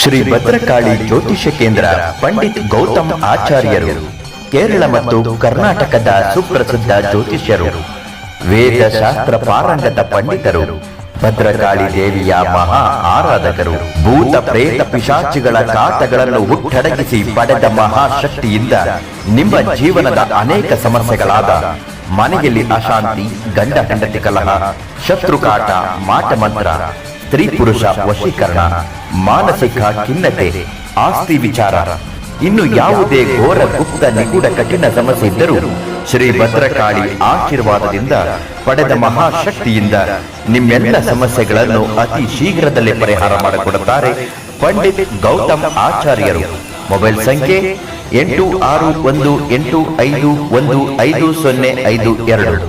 ಶ್ರೀ ಭದ್ರಕಾಳಿ ಜ್ಯೋತಿಷ್ಯ ಕೇಂದ್ರ ಪಂಡಿತ್ ಗೌತಮ್ ಆಚಾರ್ಯರು ಕೇರಳ ಮತ್ತು ಕರ್ನಾಟಕದ ಸುಪ್ರಸಿದ್ಧ ಜ್ಯೋತಿಷ್ಯರು, ವೇದ ಶಾಸ್ತ್ರ ಪಾರಂಗತ ಪಂಡಿತರು, ಭದ್ರಕಾಳಿ ದೇವಿಯ ಮಹಾ ಆರಾಧಕರು, ಭೂತ ಪ್ರೇತ ಪಿಶಾಚಿಗಳ ಕಾಟಗಳನ್ನು ಹುಟ್ಟಡಗಿಸಿ ಪಡೆದ ಮಹಾಶಕ್ತಿಯಿಂದ ನಿಮ್ಮ ಜೀವನದ ಅನೇಕ ಸಮಸ್ಯೆಗಳಾದ ಮನೆಯಲ್ಲಿ ಅಶಾಂತಿ, ಗಂಡ ಹೆಂಡತಿ ಕಲಹ, ಶತ್ರುಕಾಟ, ಮಾಟಮಂತ್ರ, ಸ್ತ್ರೀ ಪುರುಷ ವಶೀಕರಣ, ಮಾನಸಿಕ ಖಿನ್ನತೆ, ಆಸ್ತಿ ವಿಚಾರ, ಇನ್ನು ಯಾವುದೇ ಘೋರ ಗುಪ್ತ ನಿಗೂಢ ಕಠಿಣ ಸಮಸ್ಯೆ ಇದ್ದರೂ ಶ್ರೀ ಭದ್ರಕಾಳಿ ಆಶೀರ್ವಾದದಿಂದ ಪಡೆದ ಮಹಾಶಕ್ತಿಯಿಂದ ನಿಮ್ಮೆಲ್ಲ ಸಮಸ್ಯೆಗಳನ್ನು ಅತಿ ಶೀಘ್ರದಲ್ಲೇ ಪರಿಹಾರ ಮಾಡಿಕೊಡುತ್ತಾರೆ ಪಂಡಿತ್ ಗೌತಮ್ ಆಚಾರ್ಯರು. ಮೊಬೈಲ್ ಸಂಖ್ಯೆ 8618851552.